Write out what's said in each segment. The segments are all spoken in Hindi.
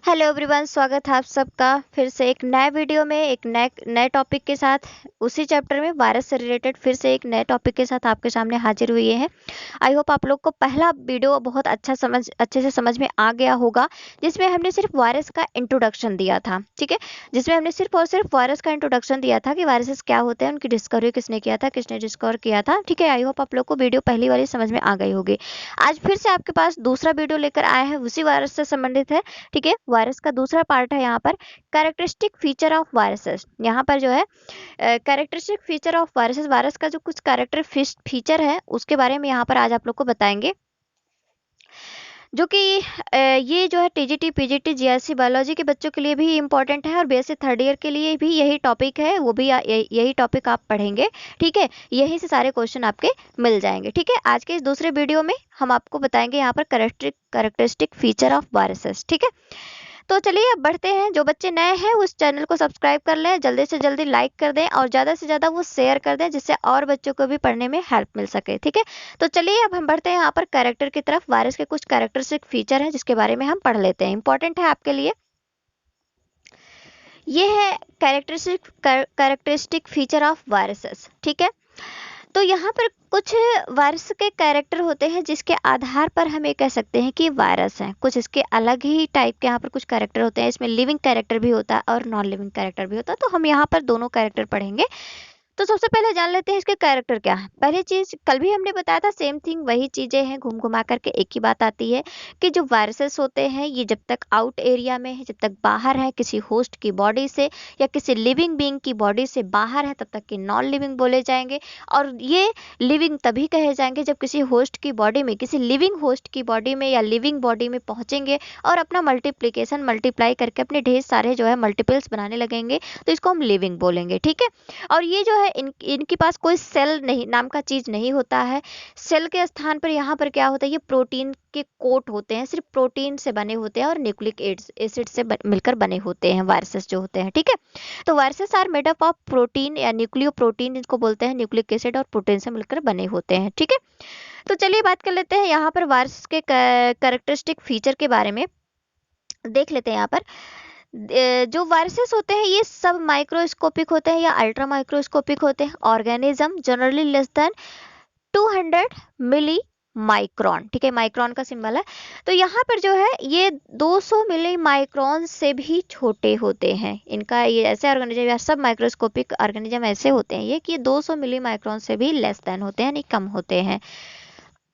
हेलो एवरीवन, स्वागत है आप सबका फिर से एक नए वीडियो में एक नए टॉपिक के साथ। उसी चैप्टर में वायरस से रिलेटेड फिर से एक नए टॉपिक के साथ आपके सामने हाजिर हुए हैं। आई होप आप लोग को पहला वीडियो बहुत अच्छे से समझ में आ गया होगा, जिसमें हमने सिर्फ वायरस का इंट्रोडक्शन दिया था। ठीक है, जिसमें हमने सिर्फ और सिर्फ वायरस का इंट्रोडक्शन दिया था कि वायरसेस क्या होते हैं, उनकी डिस्कवरी किसने किया था, किसने डिस्कवर किया था। ठीक है, आई होप आप लोग को वीडियो पहली वाली समझ में आ गई होगी। आज फिर से आपके पास दूसरा वीडियो लेकर आए हैं, उसी वायरस से संबंधित है। ठीक है, वायरस का दूसरा पार्ट है यहाँ पर कैरेक्टरिस्टिक फीचर ऑफ वायरसेस। यहाँ पर जो है characteristic feature of viruses, virus का जो कुछ कैरेक्टर फीचर है उसके बारे में यहाँ पर आज आप लोग को बताएंगे, जो कि ये जो है टीजीटी पीजीटी जीआरसी बायोलॉजी के बच्चों के लिए भी इम्पोर्टेंट है और बीएससी थर्ड ईयर के लिए भी यही टॉपिक है, वो भी यही टॉपिक आप पढ़ेंगे। ठीक है, यही से सारे क्वेश्चन आपके मिल जाएंगे। ठीक है, आज के इस दूसरे वीडियो में हम आपको बताएंगे यहाँ पर कैरेक्टरिस्टिक फीचर ऑफ वायरसेस। ठीक है, तो चलिए अब बढ़ते हैं। जो बच्चे नए हैं उस चैनल को सब्सक्राइब कर लें, जल्दी से जल्दी लाइक कर दें और ज़्यादा से ज़्यादा वो शेयर कर दें, जिससे और बच्चों को भी पढ़ने में हेल्प मिल सके। ठीक है, तो चलिए अब हम बढ़ते हैं यहाँ पर कैरेक्टर की तरफ। वायरस के कुछ कैरेक्टरिस्टिक फीचर हैं जिसके बारे में हम पढ़ लेते हैं, इंपॉर्टेंट है आपके लिए। ये है कैरेक्टरिस्टिक फीचर ऑफ वायरसेस। ठीक है, तो यहाँ पर कुछ वायरस के कैरेक्टर होते हैं जिसके आधार पर हम ये कह सकते हैं कि वायरस हैं। कुछ इसके अलग ही टाइप के यहाँ पर कुछ कैरेक्टर होते हैं, इसमें लिविंग कैरेक्टर भी होता है और नॉन लिविंग कैरेक्टर भी होता है। तो हम यहाँ पर दोनों कैरेक्टर पढ़ेंगे। तो सबसे पहले जान लेते हैं इसके कैरेक्टर क्या है। पहली चीज कल भी हमने बताया था, सेम थिंग वही चीजें हैं, घूम घुमा करके एक ही बात आती है कि जो वायरसेस होते हैं ये जब तक आउट एरिया में है, जब तक बाहर है किसी होस्ट की बॉडी से या किसी लिविंग बीइंग की बॉडी से बाहर है, तब तक के नॉन लिविंग बोले जाएंगे। और ये लिविंग तभी कहे जाएंगे जब किसी होस्ट की बॉडी में, किसी लिविंग होस्ट की बॉडी में या लिविंग बॉडी में पहुंचेंगे और अपना मल्टीप्लीकेशन मल्टीप्लाई करके अपने ढेर सारे जो है मल्टीपल्स बनाने लगेंगे, तो इसको हम लिविंग बोलेंगे। ठीक है, और ये जो है इनके पास कोई सेल नहीं नाम का चीज नहीं होता है। सेल के स्थान पर यहाँ पर क्या होता है, ये प्रोटीन के कोट होते हैं, सिर्फ प्रोटीन से बने होते हैं और न्यूक्लिक एसिड से मिलकर बने होते हैं वायरसेस जो होते हैं। ठीक है, तो viruses are made up of protein या न्यूक्लियो प्रोटीन जिनको बोलते हैं, न्यूक्लिक एसिड और प्रोटीन से मिलकर बने होते हैं। ठीक है, तो चलिए बात कर लेते हैं यहाँ पर वायरस के कैरेक्टरिस्टिक फीचर के बारे में। देख लेते हैं यहाँ पर जो वायरसेस होते हैं ये सब माइक्रोस्कोपिक होते हैं या अल्ट्रा माइक्रोस्कोपिक होते हैं। Organism generally less than 200 milli micron. ठीक है, माइक्रोन का सिंबल है। तो यहाँ पर जो है ये 200 मिली माइक्रोन से भी छोटे होते हैं। इनका ये ऐसे ऑर्गेनिज्म या सब माइक्रोस्कोपिक ऑर्गेनिज्म ऐसे होते हैं ये कि 200 मिली माइक्रोन से भी लेस देन होते हैं, यानी कम होते हैं।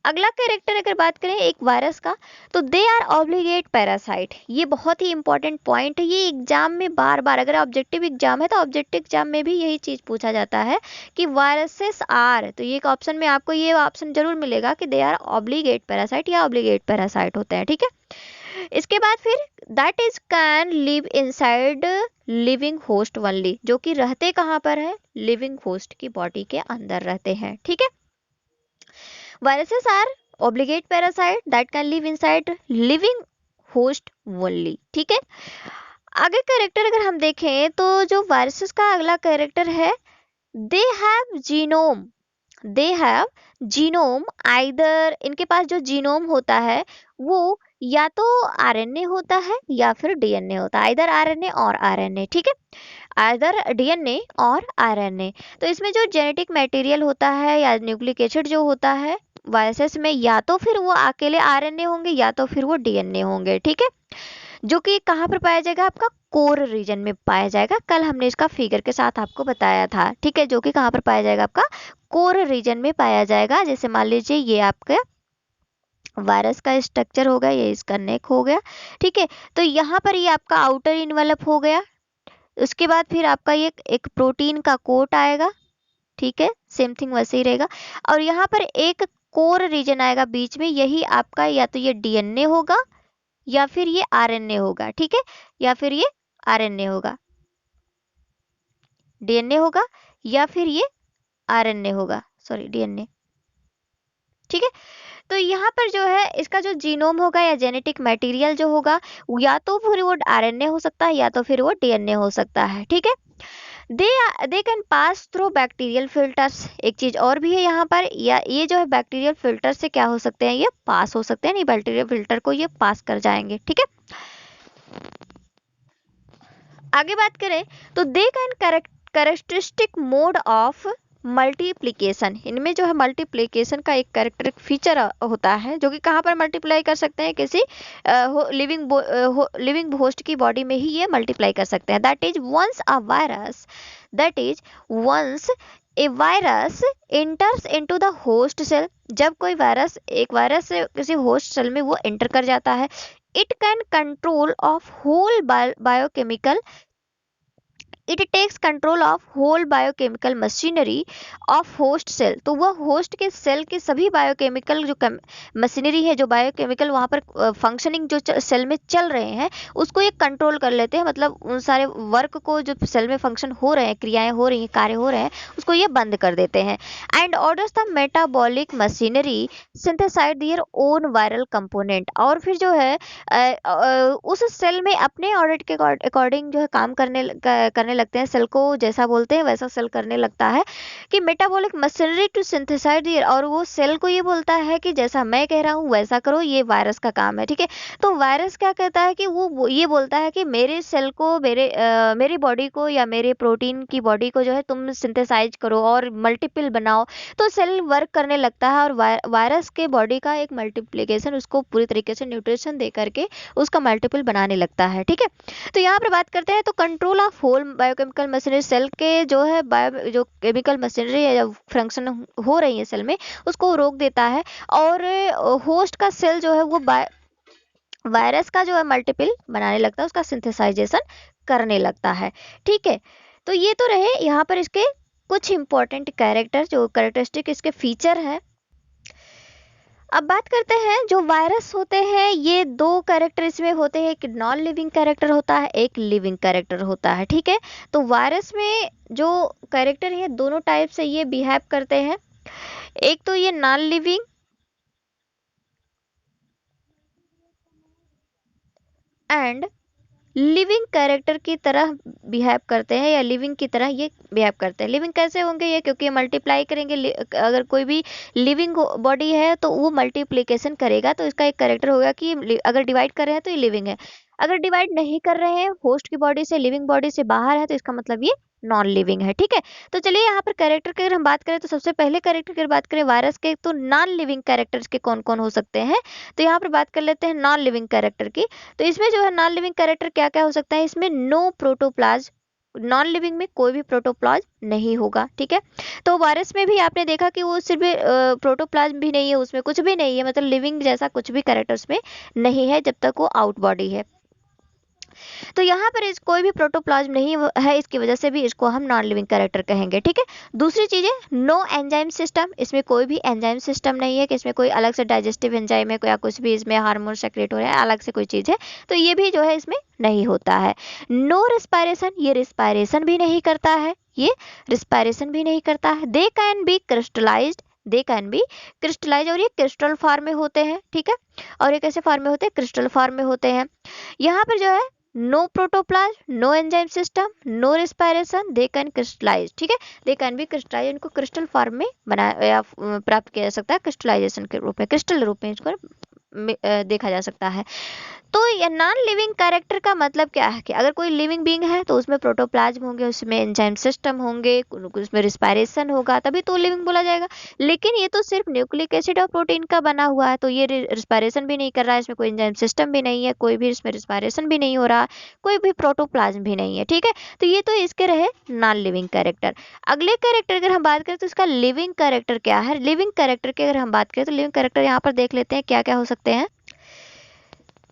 अगला कैरेक्टर अगर बात करें एक वायरस का, तो दे आर ऑब्लिगेट पैरासाइट। ये बहुत ही इंपॉर्टेंट पॉइंट है, ये एग्जाम में बार बार, अगर ऑब्जेक्टिव एग्जाम है तो ऑब्जेक्टिव एग्जाम में भी यही चीज पूछा जाता है कि वायरसेस आर, तो ये एक ऑप्शन में आपको ये ऑप्शन जरूर मिलेगा कि दे आर ऑब्लिगेट पैरासाइट या ऑब्लिगेट पैरासाइट होते हैं। ठीक है, इसके बाद फिर that is can live inside living host only, जो कि रहते कहाँ पर है, लिविंग होस्ट की बॉडी के अंदर रहते हैं। ठीक है, viruses are obligate parasite that can live inside living host only। ठीक है, आगे कैरेक्टर अगर हम देखें तो जो वायरसेस का अगला कैरेक्टर है, they have genome. They have genome, either इनके पास जो जीनोम होता है वो या तो आरएनए होता है या फिर डीएनए होता है, आइदर आरएनए और आरएनए। ठीक है, आइदर डीएनए और आरएनए। तो इसमें जो जेनेटिक मटेरियल होता है या न्यूक्लिक एसिड जो होता है वायरसेस में, या तो फिर वो अकेले आरएनए होंगे या तो फिर वो डीएनए होंगे। ठीक है, जो कि कहाँ पर पाया जाएगा, आपका कोर रीजन में पाया जाएगा। कल हमने इसका फिगर के साथ आपको बताया था। ठीक है, जो कि कहाँ पर पाया जाएगा, आपका कोर रीजन में पाया जाएगा। जैसे मान लीजिए ये आपका वायरस का स्ट्रक्चर हो गया, ये इसका नेक हो गया। ठीक है, तो यहाँ पर ये आपका आउटर इनवेलप हो गया। उसके बाद फिर आपका ये एक प्रोटीन का कोट आएगा। ठीक है, सेम थिंग वैसे ही रहेगा। और यहाँ पर एक कोर रीजन आएगा बीच में, यही आपका या तो ये डीएनए होगा या फिर ये आरएनए होगा। ठीक है, या फिर ये आरएनए होगा, डीएनए होगा या फिर ये आरएनए होगा, सॉरी डीएनए। ठीक है, तो यहाँ पर जो है इसका जो जीनोम होगा या जेनेटिक मटेरियल जो होगा, या तो फिर वो आरएनए हो सकता है या तो फिर वो डीएनए हो सकता है। ठीक है, they can pass through bacterial filters. एक चीज और भी है यहाँ पर, या ये जो है बैक्टीरियल फिल्टर से क्या हो सकते हैं, ये पास हो सकते हैं, नहीं बैक्टीरियल फिल्टर को ये पास कर जाएंगे। ठीक है, आगे बात करें तो they can characteristic mode of multiplication, इनमें जो है मल्टीप्लिकेशन का एक कैरेक्टरिक फीचर होता है जो कि कहाँ पर मल्टीप्लाई कर सकते हैं, किसी लिविंग होस्ट की बॉडी में ही ये मल्टीप्लाई कर सकते हैं। That is once a virus enters into the host cell, जब कोई वायरस एक वायरस से किसी होस्ट सेल में वो एंटर कर जाता है, it can control of whole biochemical it takes control of whole biochemical machinery of host cell, तो वह होस्ट के सेल के सभी बायोकेमिकल जो मशीनरी है, जो बायोकेमिकल वहाँ पर फंक्शनिंग जो सेल में चल रहे हैं उसको ये कंट्रोल कर लेते हैं, मतलब उन सारे वर्क को जो सेल में फंक्शन हो रहे हैं, क्रियाएं हो रही हैं, कार्य हो रहे हैं, उसको ये बंद कर देते हैं। And orders the metabolic machinery synthesise their own viral component, और फिर जो है उस सेल में अपने ऑर्डर के अकॉर्डिंग जो है काम करने लगते हैं, सेल को जैसा बोलते हैं वैसा सेल करने लगता है कि मेटाबॉलिक मशीनरी टू सिंथेसाइज, और वो सेल को ये बोलता है कि जैसा मैं कह रहा हूँ वैसा करो, ये वायरस का काम है। ठीक है, तो वायरस क्या कहता है कि वो ये बोलता है कि मेरे सेल को, मेरी बॉडी को या मेरे प्रोटीन की बॉडी को जो है तुम सिंथेसाइज करो और मल्टीपल बनाओ, तो सेल वर्क करने लगता है और वायरस के बॉडी का एक मल्टीप्लिकेशन उसको पूरी तरीके से न्यूट्रिशन दे करके उसका मल्टीपल बनाने लगता है। ठीक है, तो यहाँ पर बात करते हैं तो control of whole biochemical machinery, cell के जो है जो केमिकल मशीनरी है, फंक्शन हो रही है सेल में, उसको रोक देता है, और होस्ट का सेल जो है वो वायरस का जो है मल्टीपल बनाने लगता है, उसका सिंथेसाइजेशन करने लगता है। ठीक है, तो ये तो रहे यहाँ पर इसके कुछ इंपॉर्टेंट कैरेक्टर, जो कैरेक्टरिस्टिक इसके फीचर है। अब बात करते हैं जो वायरस होते हैं, ये दो कैरेक्टर इसमें होते हैं, एक नॉन लिविंग कैरेक्टर होता है, एक लिविंग कैरेक्टर होता है। ठीक है, तो वायरस में जो कैरेक्टर है दोनों टाइप से ये बिहेव करते हैं, एक तो ये non living and living character की तरह बिहेव करते हैं, या लिविंग की तरह ये बिहेव करते हैं। लिविंग कैसे होंगे ये, क्योंकि मल्टीप्लाई करेंगे, अगर कोई भी लिविंग बॉडी है तो वो मल्टीप्लिकेशन करेगा, तो इसका एक कैरेक्टर होगा कि अगर डिवाइड कर रहे हैं तो ये लिविंग है, अगर डिवाइड नहीं कर रहे हैं होस्ट की बॉडी से, लिविंग बॉडी से बाहर है, तो इसका मतलब ये नॉन लिविंग है। ठीक है, तो चलिए यहाँ पर कैरेक्टर की अगर हम बात करें तो सबसे पहले कैरेक्टर की अगर बात करें वायरस के, तो नॉन लिविंग कैरेक्टर्स के कौन कौन हो सकते हैं, तो यहाँ पर बात कर लेते हैं नॉन लिविंग कैरेक्टर की। तो इसमें जो है नॉन लिविंग कैरेक्टर क्या क्या हो सकता है, इसमें नो प्रोटोप्लाज्म, नॉन लिविंग में कोई भी प्रोटोप्लाज्म नहीं होगा। ठीक है, तो वायरस में भी आपने देखा कि वो सिर्फ प्रोटोप्लाज्म भी नहीं है, उसमें कुछ भी नहीं है, मतलब लिविंग जैसा कुछ भी कैरेक्टर्स में नहीं है जब तक वो आउट बॉडी है। तो यहाँ पर इस कोई भी प्रोटोप्लाज्म नहीं है, इसकी वजह से भी इसको हम नॉन लिविंग कैरेक्टर कहेंगे। ठीक है, दूसरी चीज है नो एंजाइम सिस्टम, इसमें कोई भी एंजाइम सिस्टम नहीं है कि इसमें कोई अलग से डाइजेस्टिव एंजाइम है या कुछ भी इसमें हार्मोन सेक्रेट हो रहा है अलग से कोई चीज है, तो ये भी जो है इसमें नहीं होता है। नो रिस्पायरेशन, ये रिस्पायरेशन भी नहीं करता है, ये रिस्पायरेशन भी नहीं करता है। They can B crystallised, they can be crystallise, और ये क्रिस्टल फॉर्म में होते हैं। ठीक है, और ये कैसे फॉर्म में होते हैं, क्रिस्टल फॉर्म में होते हैं। यहाँ पर जो है no protoplasm, no enzyme system, no respiration, they can crystallise. ठीक है, दे कैन बी क्रिस्टलाइज, इनको क्रिस्टल फॉर्म में बनाया या प्राप्त किया जा सकता है, क्रिस्टलाइजेशन के रूप में, क्रिस्टल रूप में इसको देखा जा सकता है। तो ये नॉन लिविंग कैरेक्टर का मतलब क्या है कि अगर कोई लिविंग बीइंग है तो उसमें प्रोटोप्लाज्म होंगे, उसमें एंजाइम सिस्टम होंगे, उसमें रिस्पायरेशन होगा, तभी तो लिविंग बोला जाएगा। लेकिन ये तो सिर्फ न्यूक्लिक एसिड और प्रोटीन का बना हुआ है, तो ये रिस्पायरेशन भी नहीं कर रहा है, इसमें कोई एंजाइम सिस्टम भी नहीं है, कोई भी इसमें रिस्पायरेशन भी नहीं हो रहा, कोई भी प्रोटोप्लाज्म भी नहीं है। ठीक है, तो ये तो इसके रहे नॉन लिविंग कैरेक्टर। अगले कैरेक्टर अगर हम बात करें तो इसका लिविंग कैरेक्टर क्या है। लिविंग कैरेक्टर की अगर हम बात करें तो लिविंग कैरेक्टर यहाँ पर देख लेते हैं क्या क्या हो सकते हैं।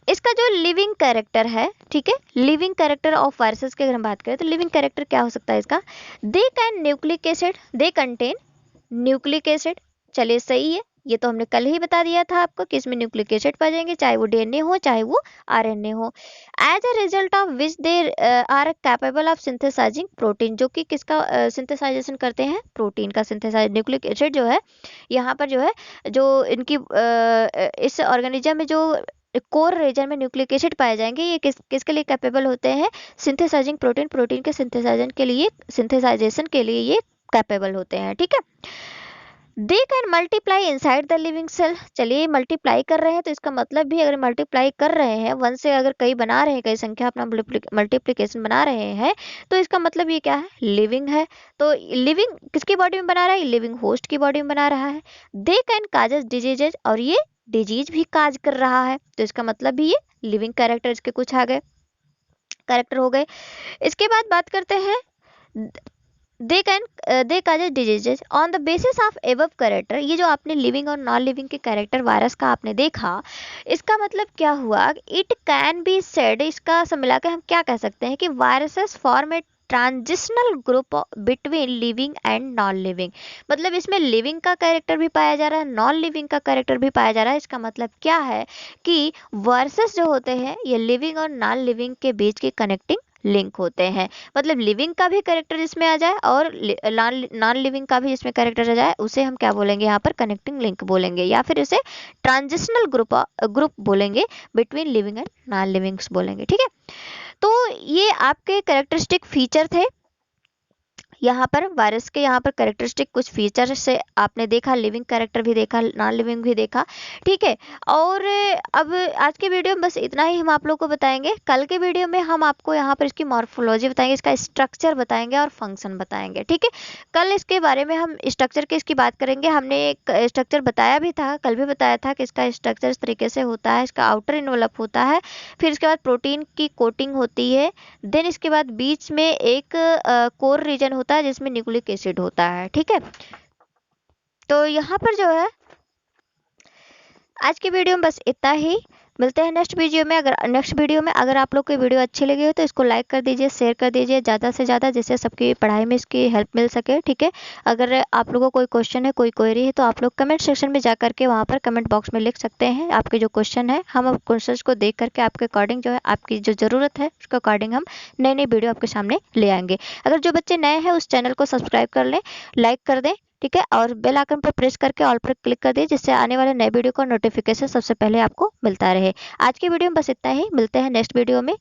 इसका जो लिविंग कैरेक्टर है, ठीक है, लिविंग कैरेक्टर ऑफ वायरसेस की अगर हम बात करें तो लिविंग कैरेक्टर क्या हो सकता है इसका, they can nucleic acid, they contain nucleic acid. चलिए सही है, ये तो हमने कल ही बता दिया था आपको कि इसमें न्यूक्लिक एसिड पाए जाएंगे, चाहे वो डीएनए हो चाहे वो आरएनए हो। As a result of which they are capable of synthesising protein, जो कि किसका सिंथेसाइजेशन करते हैं, प्रोटीन का सिंथेसाइज। न्यूक्लिक एसिड जो है यहाँ पर जो है, जो इनकी इस ऑर्गेनिज्म में जो कोर रीजन में न्यूक्लिक एसिड पाए जाएंगे, ये किसके लिए कैपेबल होते हैं, सिंथेसाइजिंग प्रोटीन, प्रोटीन के सिंथेसाइजेशन के लिए ये कैपेबल होते हैं। ठीक है, they can multiply inside the living cell. चलिए मल्टीप्लाई कर रहे हैं तो इसका मतलब भी, अगर मल्टीप्लाई कर रहे हैं वन से, अगर कई बना रहे हैं, कई संख्या अपना मल्टीप्लिकेशन बना रहे हैं, तो इसका मतलब ये क्या है, लिविंग है। तो लिविंग किसकी बॉडी में बना रहा है, लिविंग होस्ट की बॉडी में बना रहा है। दे कैन काजेज डिजीजेज, और ये डिजीज भी काज कर रहा है, तो इसका मतलब भी ये लिविंग कैरेक्टर इसके कुछ आ गए, कैरेक्टर हो गए। इसके बाद बात करते हैं, they causes diseases on the basis of above character. ये जो आपने लिविंग और नॉन लिविंग के कैरेक्टर वायरस का आपने देखा, इसका मतलब क्या हुआ, इट कैन बी सेड, इसका सब मिला के हम क्या कह सकते हैं कि viruses form a transitional group between living and non living. मतलब इसमें लिविंग का कैरेक्टर भी पाया जा रहा है, नॉन लिविंग का कैरेक्टर भी पाया जा रहा है। इसका मतलब क्या है कि वायरसेस जो होते हैं ये लिविंग और नॉन लिविंग के बीच की कनेक्टिंग लिंक होते हैं। मतलब लिविंग का भी कैरेक्टर जिसमें आ जाए और नॉन लिविंग का भी जिसमें कैरेक्टर आ जाए, उसे हम क्या बोलेंगे, यहाँ पर कनेक्टिंग लिंक बोलेंगे, या फिर उसे ट्रांजिशनल ग्रुप बोलेंगे, between living and non livings बोलेंगे। ठीक है, तो ये आपके कैरेक्टरिस्टिक फीचर थे। यहाँ पर वायरस के यहाँ पर कैरेक्टरिस्टिक कुछ फीचर से आपने देखा, लिविंग कैरेक्टर भी देखा, नॉन लिविंग भी देखा। ठीक है, और अब आज के वीडियो में बस इतना ही हम आप लोग को बताएंगे। कल के वीडियो में हम आपको यहाँ पर इसकी मॉर्फोलॉजी बताएंगे, इसका स्ट्रक्चर बताएंगे और फंक्शन बताएंगे। ठीक है, कल इसके बारे में हम स्ट्रक्चर की इसकी बात करेंगे। हमने एक स्ट्रक्चर बताया भी था, कल भी बताया था कि इसका स्ट्रक्चर इस तरीके से होता है, इसका आउटर इन्वेलप होता है, फिर इसके बाद प्रोटीन की कोटिंग होती है, देन इसके बाद बीच में एक कोर रीजन होता है जिसमें न्यूक्लिक एसिड होता है। ठीक है, तो यहाँ पर जो है आज की वीडियो में बस इतना ही। मिलते हैं नेक्स्ट वीडियो में। अगर आप लोग को वीडियो अच्छी लगी हो तो इसको लाइक कर दीजिए, शेयर कर दीजिए ज़्यादा से ज़्यादा, जिससे सबकी पढ़ाई में इसकी हेल्प मिल सके। ठीक है, अगर आप लोगों को कोई क्वेश्चन है, कोई क्वेरी है, तो आप लोग कमेंट सेक्शन में जा करके वहाँ पर कमेंट बॉक्स में लिख सकते हैं आपके जो क्वेश्चन है। हम क्वेश्चन को देख करके आपके अकॉर्डिंग जो है, आपकी जो ज़रूरत है उसके अकॉर्डिंग हम नई नई वीडियो आपके सामने ले आएंगे। अगर जो बच्चे नए हैं उस चैनल को सब्सक्राइब कर लें, लाइक कर दें। ठीक है, और बेल आइकन पर प्रेस करके ऑल पर क्लिक कर दिए, जिससे आने वाले नए वीडियो का नोटिफिकेशन सबसे पहले आपको मिलता रहे। आज की वीडियो में बस इतना ही, मिलते हैं नेक्स्ट वीडियो में।